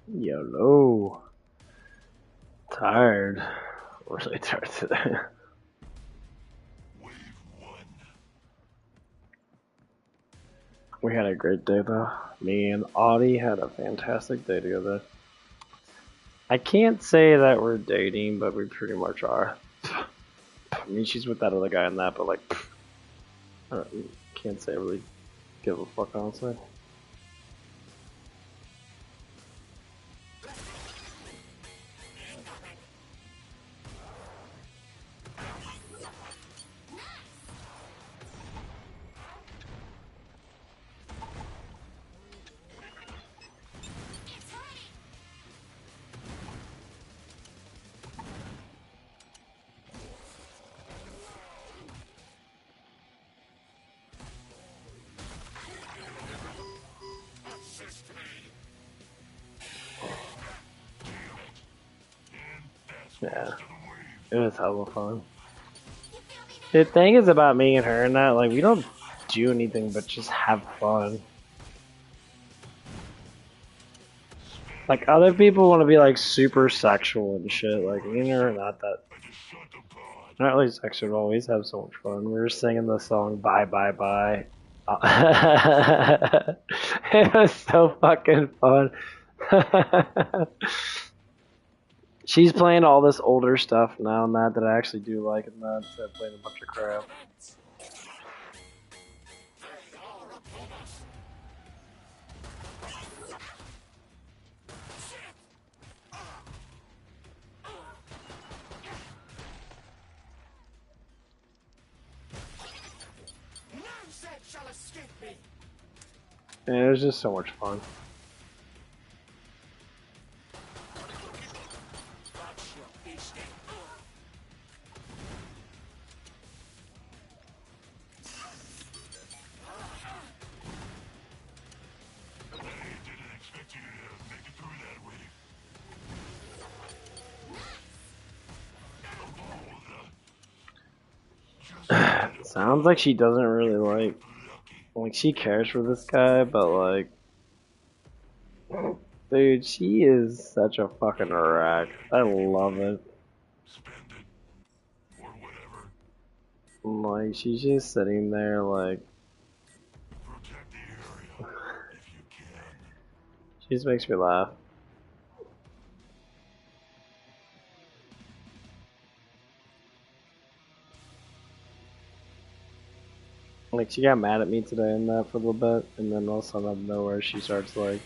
YOLO. Tired. Really tired today. We had a great day though. Me and Audie had a fantastic day together. I can't say that we're dating, but we pretty much are. I mean, she's with that other guy and that, but like, I can't say I really give a fuck, honestly. Yeah, it was hella fun. The thing is about me and her and that, like, we don't do anything but just have fun. Like, other people want to be, like, super sexual and shit. Like, me and her are not that. Not really sexual, we always have so much fun. We were singing the song Bye Bye Bye. It was so fucking fun. She's playing all this older stuff now and that I actually do like, and that instead of playing a bunch of crap. And it was just so much fun. Sounds like she doesn't really like she cares for this guy, but like, dude, she is such a fucking wreck. I love it. Like, she's just sitting there like, she just makes me laugh. Like, she got mad at me today and that for a little bit, and then all of a sudden out of nowhere she starts like,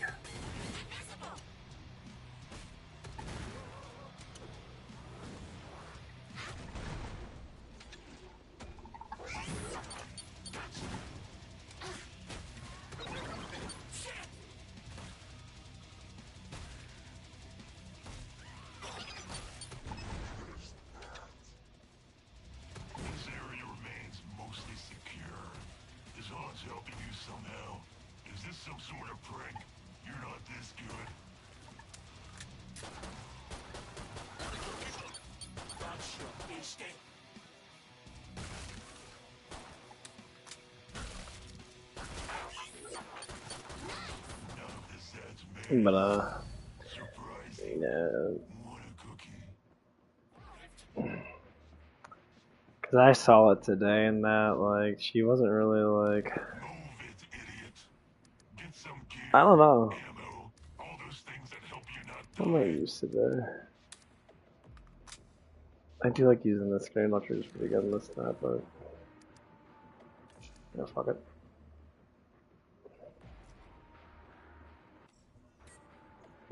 but yeah. Cause I saw it today and that, like, she wasn't really like, I don't know. I'm not used to that. I do like using this screen launcher, is pretty good in this snap, but yeah, fuck it.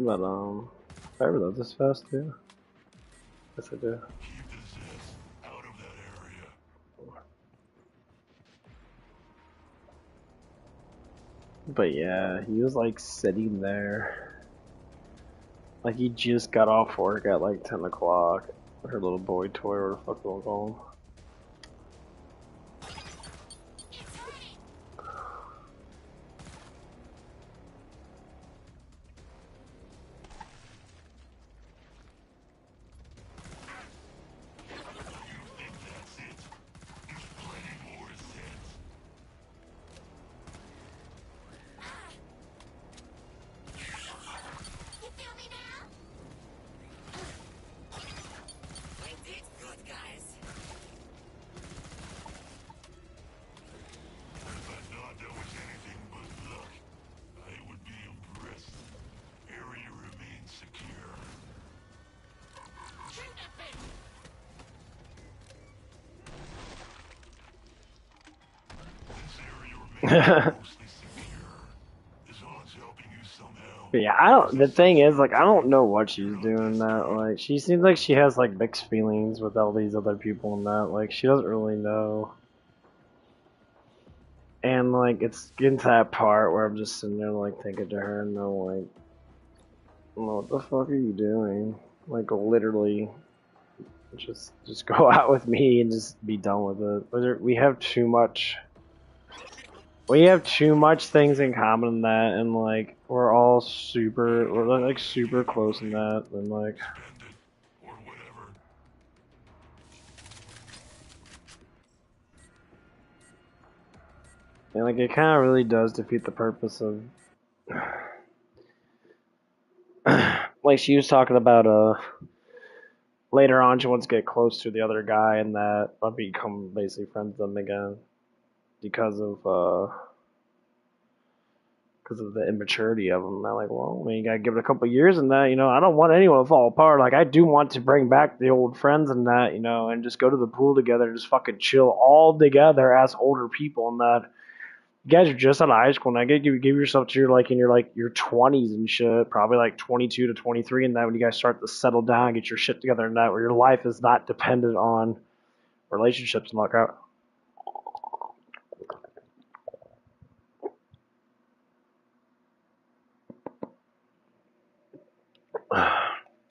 But I reload this fast too. Yes, I do. But yeah, he was like sitting there. Like he just got off work at like 10 o'clock. Her little boy toy or the fuck was on. But yeah, I don't. The thing is, like, I don't know what she's doing. That like, she seems like she has like mixed feelings with all these other people, and that like she doesn't really know. And like, it's getting to that part where I'm just sitting there like thinking to her, and I'm like, what the fuck are you doing? Like, literally, just go out with me and just be done with it. We have too much. We have too much things in common in that, and like we're like super close in that, and like. And like it kind of really does defeat the purpose of like she was talking about later on she wants to get close to the other guy and that I'll become basically friends with them again because of the immaturity of them. I'm like, well, I mean, you gotta give it a couple of years and that, you know, I don't want anyone to fall apart. Like I do want to bring back the old friends and that, you know, and just go to the pool together and just fucking chill all together as older people and that. You guys are just out of high school, and I get give yourself to your 20s and shit, probably like 22 to 23, and that when you guys start to settle down, get your shit together, and that where your life is not dependent on relationships and like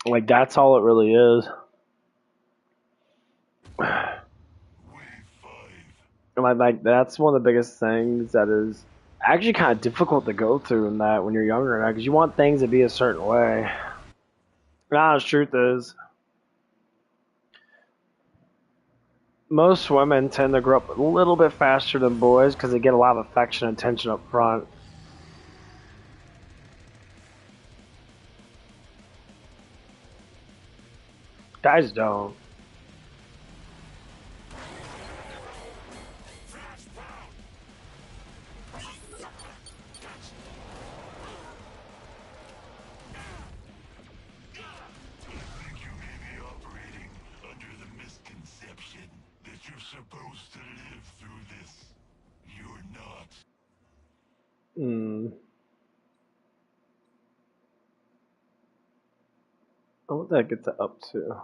like that's all it really is. Like that's one of the biggest things that is actually kind of difficult to go through in that when you're younger, because you want things to be a certain way. The honest truth is, most women tend to grow up a little bit faster than boys because they get a lot of affection and attention up front. Guys don't. Hmm. What that gets up to?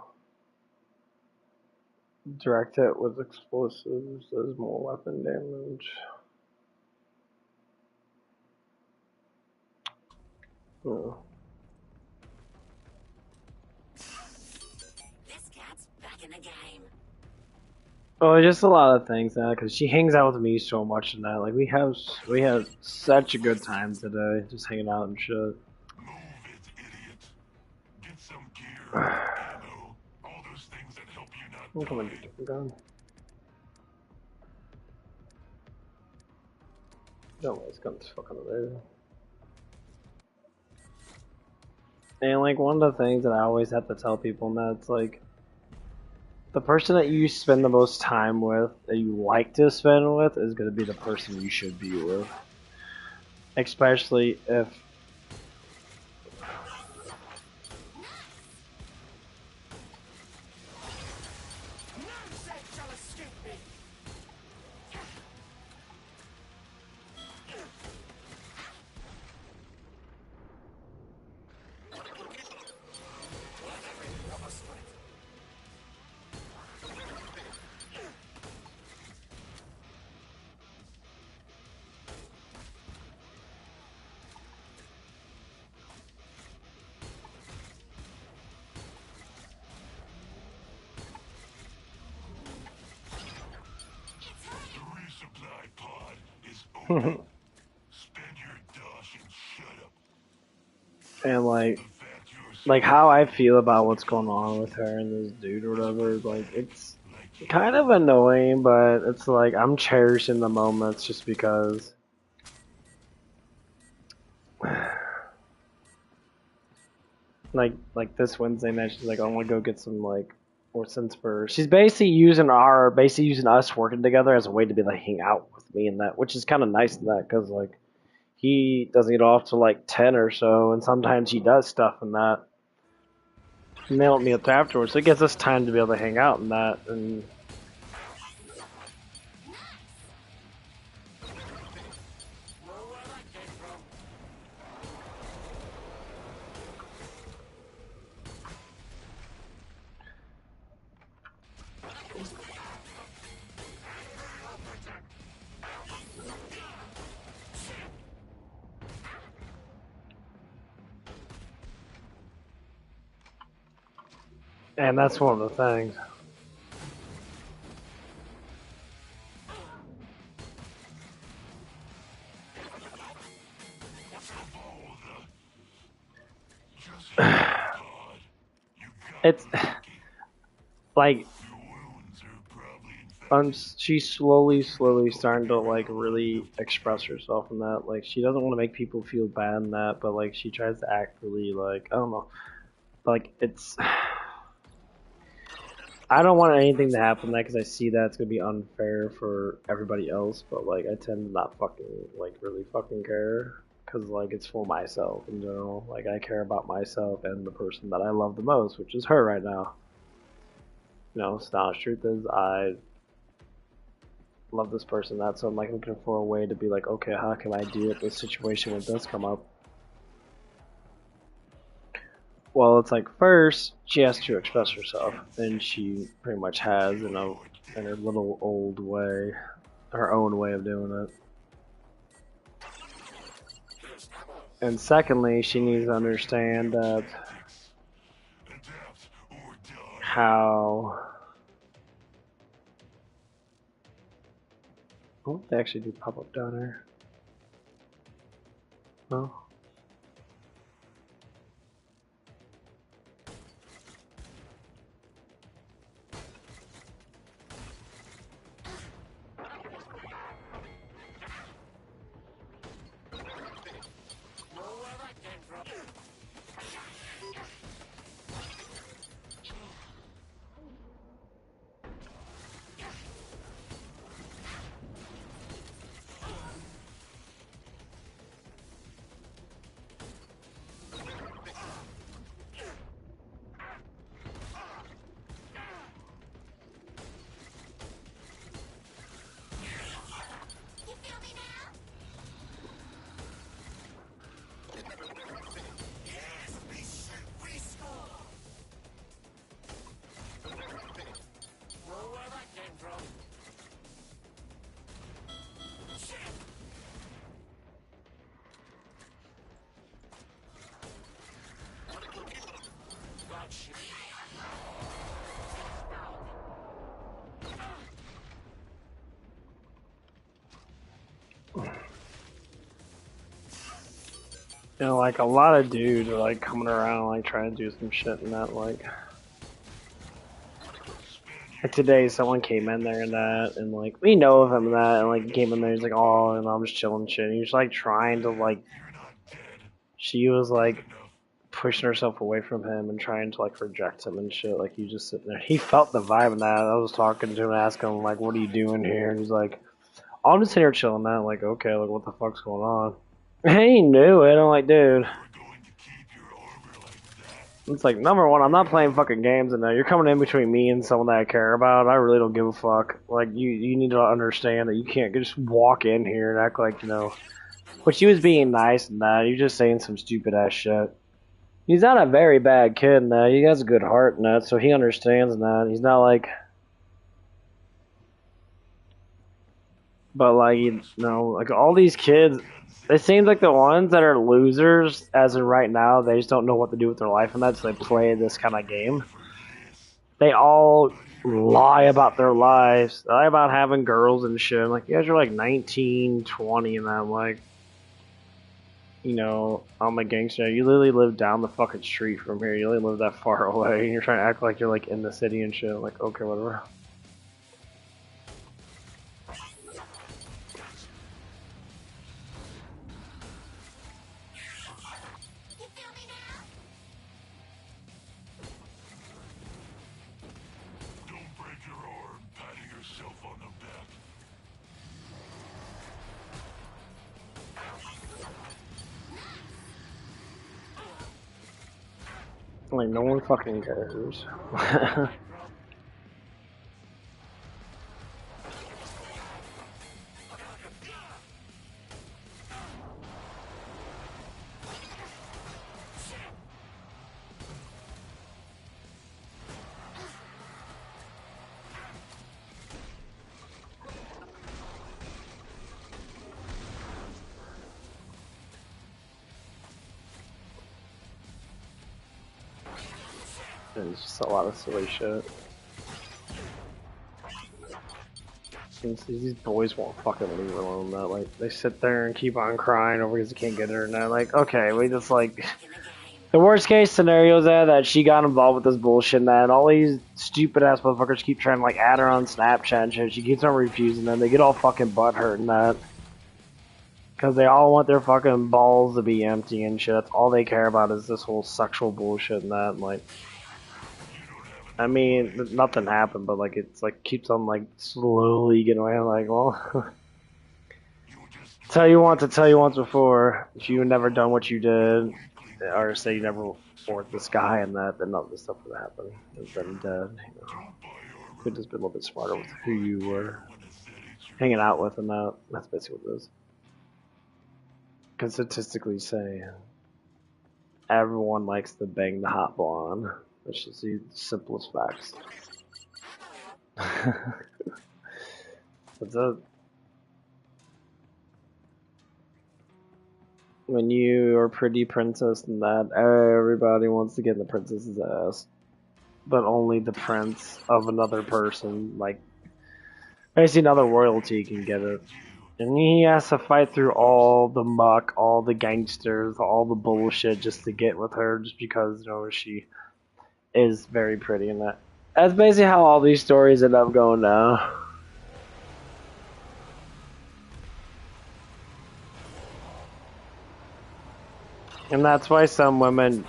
Direct hit with explosives does more weapon damage. Oh. This cat's back in the game. Oh, just a lot of things now because she hangs out with me so much and that. Like we have such a good time today, just hanging out and shit. Move it, idiot. Get some gear, ammo, all those things that help you not I'm coming to different gun. No, this gun's fucking amazing. And like one of the things that I always have to tell people, and that's like the person that you spend the most time with, that you like to spend with, is going to be the person you should be with. Especially if and like how I feel about what's going on with her and this dude or whatever, like it's kind of annoying, but it's like I'm cherishing the moments just because like this Wednesday night she's like, I want to go get some like or since for she's basically using us working together as a way to be like hang out with me and that, which is kind of nice in that because like he doesn't get off till like 10 or so, and sometimes he does stuff in that. And they don't meet afterwards, so it gives us time to be able to hang out in that. And And that's one of the things. It's like she's slowly starting to like really express herself in that. Like she doesn't want to make people feel bad in that, but like she tries to act really like I don't know. Like it's I don't want anything to happen to that because I see that it's gonna be unfair for everybody else. But like I tend to not fucking like really fucking care because like it's for myself in general. Like I care about myself and the person that I love the most, which is her right now. You know, the honest truth is I love this person. That's so I'm like looking for a way to be like, okay, how can I deal with this situation when it does come up? Well, it's like first she has to express herself, and she pretty much has in her little old way, her own way of doing it. And secondly, she needs to understand that how. Oh, they actually do pop up down there. Oh. You know, like a lot of dudes are like coming around like trying to do some shit and that like today someone came in there and that and like we know of him and that and like came in there he's like oh and I'm just chilling shit and he was like trying to like she was like pushing herself away from him and trying to like reject him and shit like he just sitting there he felt the vibe in that I was talking to him asking him like what are you doing here and he's like I'm just here chilling that like okay like what the fuck's going on he knew it I'm like dude it's like, number one, I'm not playing fucking games, and you're coming in between me and someone that I care about. I really don't give a fuck. Like, you need to understand that you can't just walk in here and act like, you know. But she was being nice and that. You're just saying some stupid ass shit. He's not a very bad kid and that. He has a good heart and that, so he understands that. He's not like. But, like, you know, like, all these kids. It seems like the ones that are losers, as of right now, they just don't know what to do with their life and that, so they play this kind of game. They all lie about their lives, lie about having girls and shit. Like, you guys are like 19, 20, and I'm like, you know, I'm a gangster. You literally live down the fucking street from here. You literally live that far away, and you're trying to act like you're like in the city and shit. Like, okay, whatever. Don't break your arm patting yourself on the back. Like, no one fucking cares. And it's just a lot of silly shit. These boys won't fucking leave her alone though. Like, they sit there and keep on crying over because they can't get her, and they're like, okay, we just like... Back in the game. The worst case scenario is that she got involved with this bullshit and that, and all these stupid ass motherfuckers keep trying to like add her on Snapchat and shit. She keeps on refusing them. They get all fucking butthurt and that. Because they all want their fucking balls to be empty and shit. That's all they care about is this whole sexual bullshit and that. And like, I mean, nothing happened, but like, it's like keeps on like slowly getting away. I'm like, well, tell you once before. If you had never done what you did, or say you never fought this guy and that, then none of this stuff would happen. It's been dead. You know, could just been a little bit smarter with who you were hanging out with and that. That's basically what it is. Can statistically say everyone likes to bang the hot blonde. That's just the simplest facts. That's it. When you are a pretty princess and that, everybody wants to get in the princess's ass. But only the prince of another person, like, basically another royalty can get it. And he has to fight through all the muck, all the gangsters, all the bullshit just to get with her, just because, you know, she is very pretty in that. That's basically how all these stories end up going now. And that's why some women...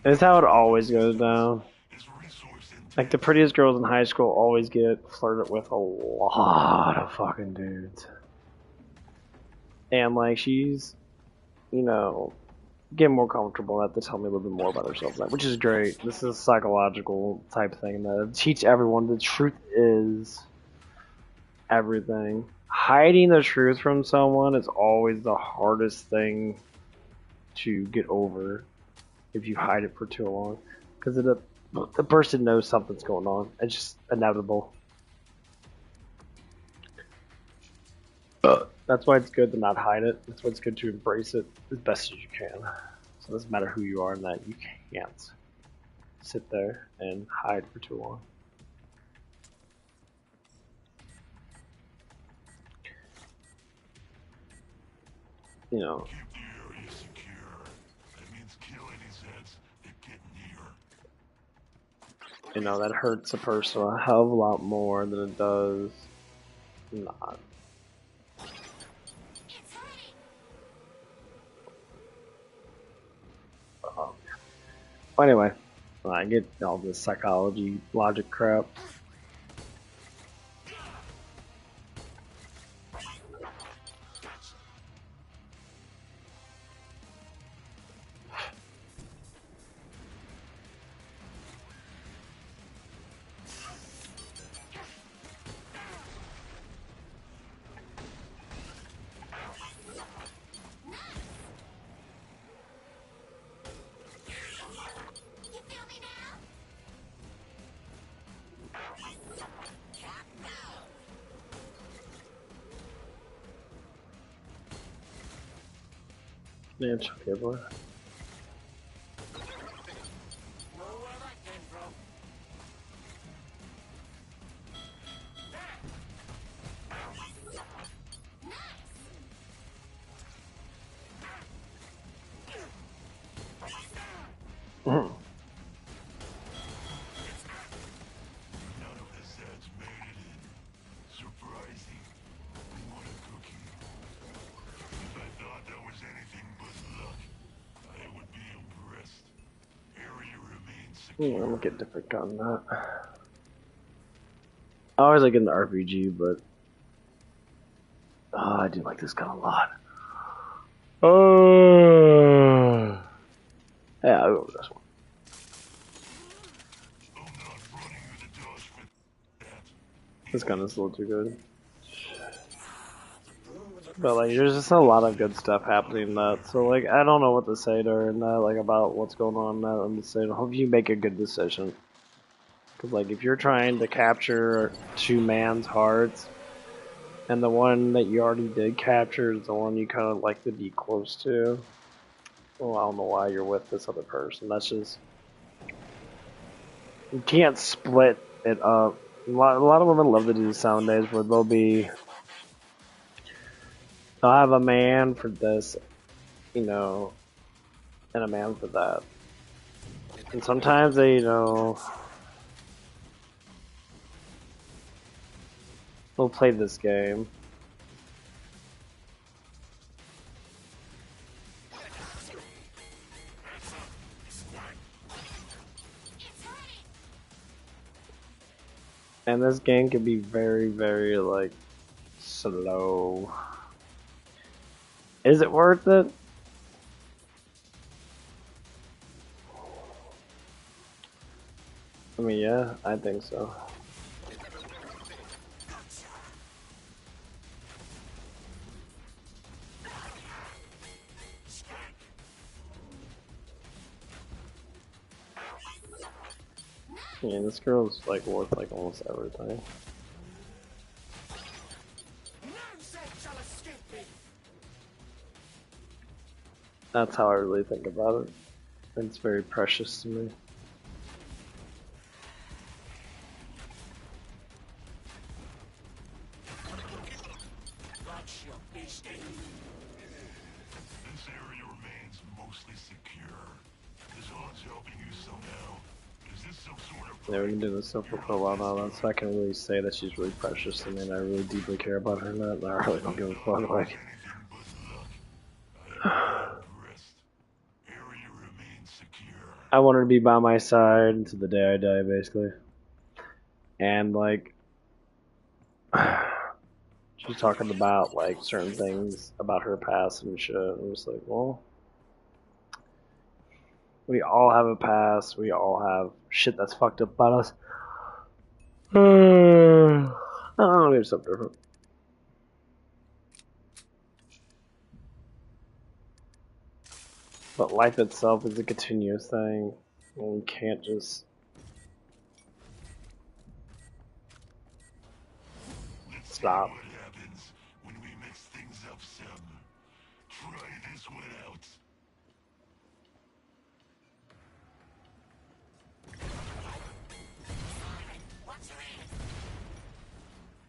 It's how it always goes down. Like, the prettiest girls in high school always get flirted with a lot of fucking dudes. And, like, she's, you know, getting more comfortable at to tell me a little bit more about herself, which is great. This is a psychological type thing that teach everyone the truth is everything. Hiding the truth from someone is always the hardest thing to get over if you hide it for too long, because the person knows something's going on. It's just inevitable. That's why it's good to not hide it. That's why it's good to embrace it as best as you can. So it doesn't matter who you are in that, you can't sit there and hide for too long. You know. Keep the area secure. That means kill any Zeds that get near. You know, that hurts a person a hell of a lot more than it does not. Anyway, I get all this psychology, logic crap. Yeah, it's okay, boy. I'm gonna get a different gun than that. I always like in the RPG, but I do like this gun a lot. Oh, yeah, I'll go with this one. This gun is a little too good. But like, there's just a lot of good stuff happening in that. So like, I don't know what to say during that, like about what's going on in that. I'm just saying, I hope you make a good decision. Because like, if you're trying to capture two man's hearts, and the one that you already did capture is the one you kind of like to be close to, well, I don't know why you're with this other person. That's just, you can't split it up. A lot of women love to do this nowadays, where they'll have a man for this, you know, and a man for that. And sometimes they, they'll play this game. And this game can be very, very, like, slow. Is it worth it? I mean, yeah, I think so. Yeah, this girl's like worth like almost everything. That's how I really think about it. It's very precious to me. This area remains mostly secure. This hunt's helping you somehow. Is this some sort of Yeah, we've been doing this stuff for a while now, so I can really say that she's really precious to me, and I really deeply care about her. And I really don't give a fuck. Like, anything but luck? I am impressed. Area remains secure. I want her to be by my side until the day I die, basically. And like, she's talking about like certain things about her past and shit. I'm just like, well, we all have a past. We all have shit that's fucked up about us. I don't know, there's something different. But life itself is a continuous thing. And we can't just Let's stop. see what happens when we mix things up some. Try this one out.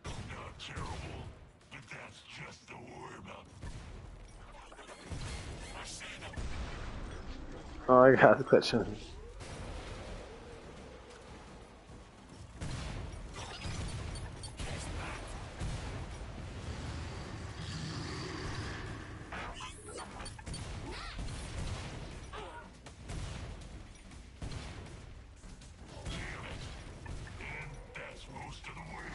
Not terrible, but that's just the warm-up. Oh, I got the question. That's most of the way.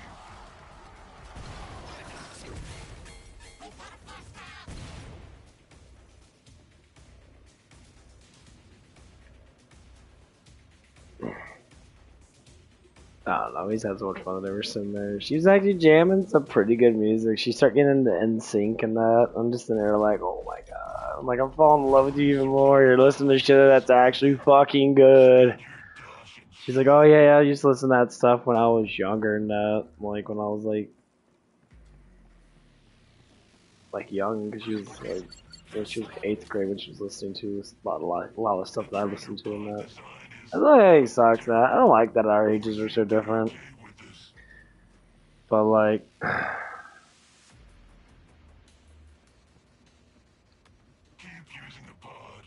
I don't know. He's had so much fun with her sitting there. She's actually jamming some pretty good music. She started getting into NSYNC and that. I'm just in there like, oh my god. I'm like, I'm falling in love with you even more. You're listening to shit that's actually fucking good. She's like, oh yeah, I used to listen to that stuff when I was younger and that. Like when I was like young, because she was like, when she was 8th grade when she was listening to a lot of stuff that I listened to in that. I feel like it sucks that. I don't like that our ages are so different. But like,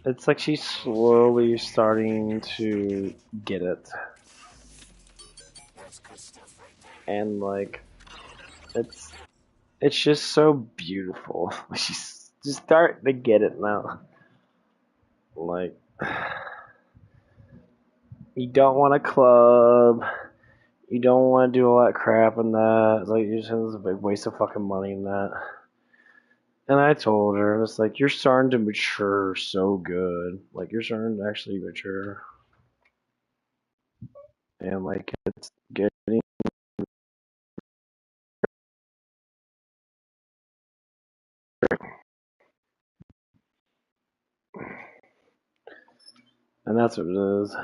it's like she's slowly starting to get it. And like, it's just so beautiful. She's just starting to get it now. Like, you don't want a club. You don't want to do all that crap and that. It's like, it's a big waste of fucking money in that. And I told her, it's like, you're starting to mature so good. Like, you're starting to actually mature. And like, it's getting And that's what it is.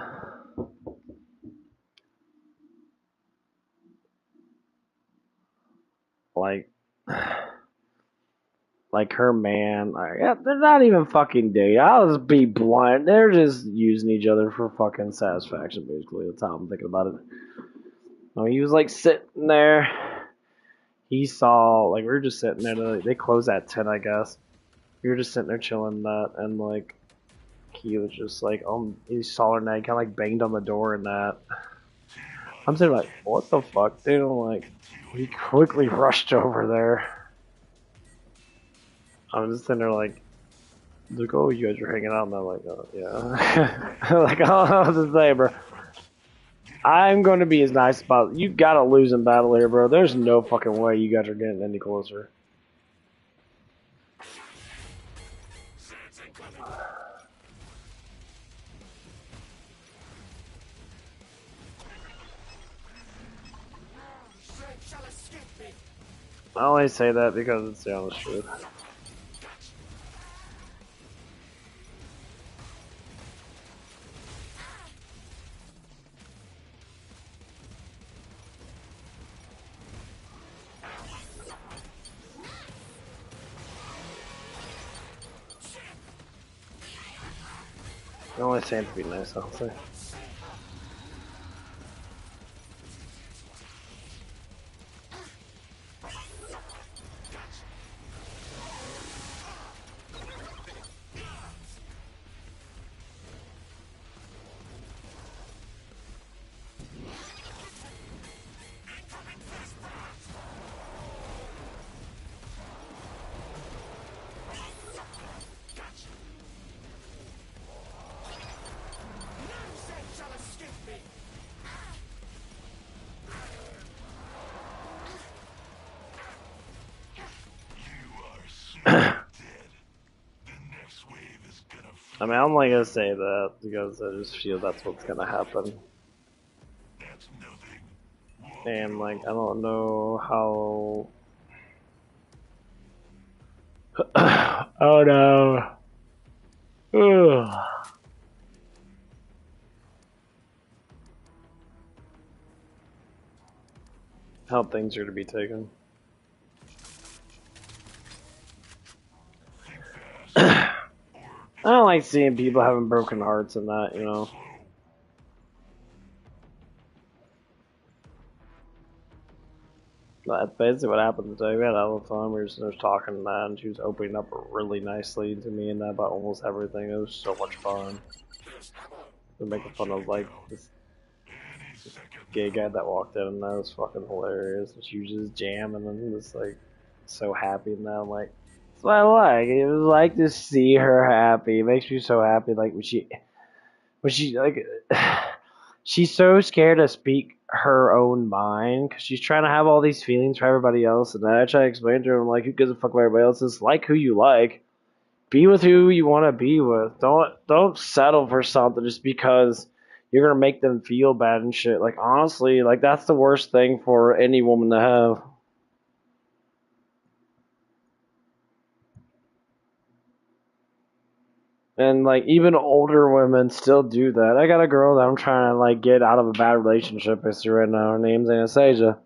Like her man, they're not even fucking dating. I'll just be blunt. They're just using each other for fucking satisfaction, basically. That's how I'm thinking about it. He was like sitting there. He saw, like, we were just sitting there. They closed at 10, I guess. We were just sitting there chilling that, and like, he was just like, he saw her and kind of like banged on the door and that. I'm sitting like, what the fuck, dude? I'm like, he quickly rushed over there. I'm just sitting there like, oh, you guys are hanging out, and I'm like, oh, yeah. Like, all I was to say, bro. I'm going to be as nice about, you got a losing battle here, bro. There's no fucking way you guys are getting any closer. I only say that because it's the honest truth. I only say it to be nice, I'll say. I mean, I'm not gonna say that because I just feel that's what's gonna happen. And like, I don't know how. Oh no. Ugh. How things are to be taken. I don't like seeing people having broken hearts and that, you know. That's basically what happened today. We had a little fun. We were just talking and that, and she was opening up really nicely to me and that about almost everything. It was so much fun. We're making fun of like this gay guy that walked in, and that was fucking hilarious. And she was just jamming and just like so happy and that. I'm like, that's what I like. It was like to see her happy. It makes me so happy. Like when she like, she's so scared to speak her own mind because she's trying to have all these feelings for everybody else. And I try to explain to her, I'm like, who gives a fuck about everybody else? Just like who you like. Be with who you want to be with. Don't settle for something just because you're gonna make them feel bad and shit. Like honestly, like that's the worst thing for any woman to have. And like even older women still do that. I got a girl that I'm trying to like get out of a bad relationship with right now. Her name's Anastasia.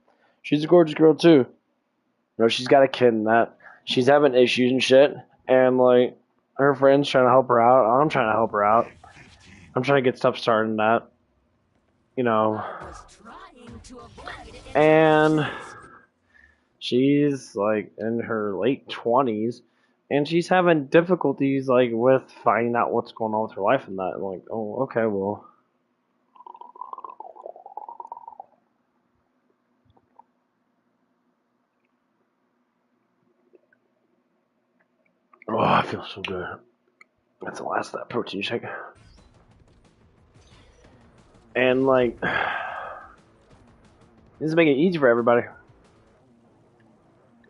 She's a gorgeous girl too. You know, she's got a kid and that. She's having issues and shit. And like her friends trying to help her out. I'm trying to help her out. I'm trying to get stuff started in that. You know. And she's like in her late 20s. And she's having difficulties like with finding out what's going on with her life and that. I'm like, oh, okay, well. Oh, I feel so good. That's the last of that protein shake. And like, this is making it easy for everybody.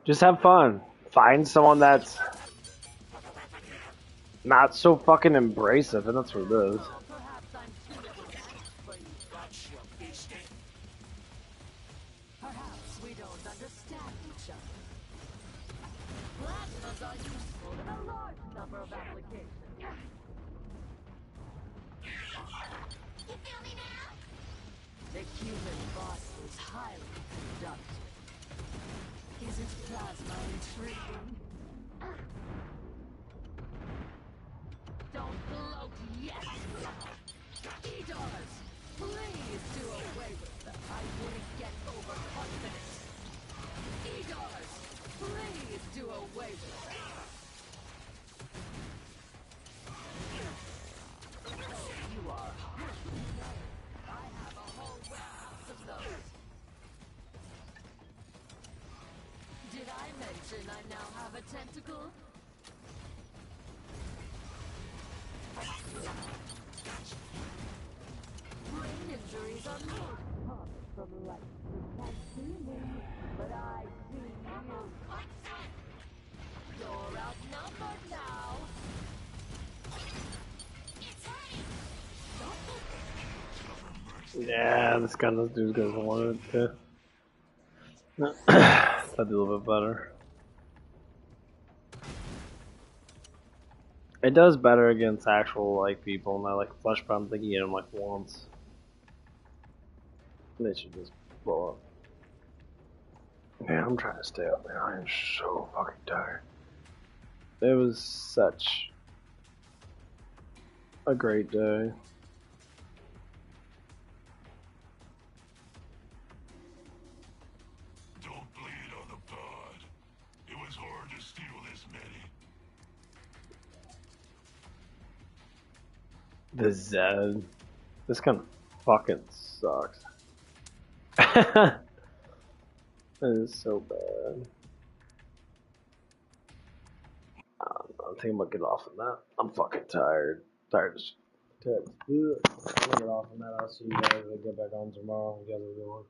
Just have fun. Find someone that's not so fucking abrasive, and that's what it is. You feel me now? The human boss is highly conducted. Isn't plasma intriguing? Don't gloat yet! E-dollars! Please do away with them. I wouldn't get overconfident. E-dollars! Please do away with them. You are happy. I have a whole warehouse of those. Did I mention I now have a tentacle? Brain injuries are not common from life. You can't see me, but I see you. You're outnumbered now. Yeah, this gun does do good as I wanted it to. That'd be a little bit better. It does better against actual like people, not like flesh bombs. They can get them like once. They should just blow up. Man, I'm trying to stay up, man. I am so fucking tired. It was such a great day. Don't bleed on the pod. It was hard to steal this many. The Zed. This gun fucking sucks. It is so bad. I think I'm gonna get off of that. I'm fucking tired. Tired as shit. I'm gonna get off on that. I'll see you guys when I get back on tomorrow. You guys have a good one.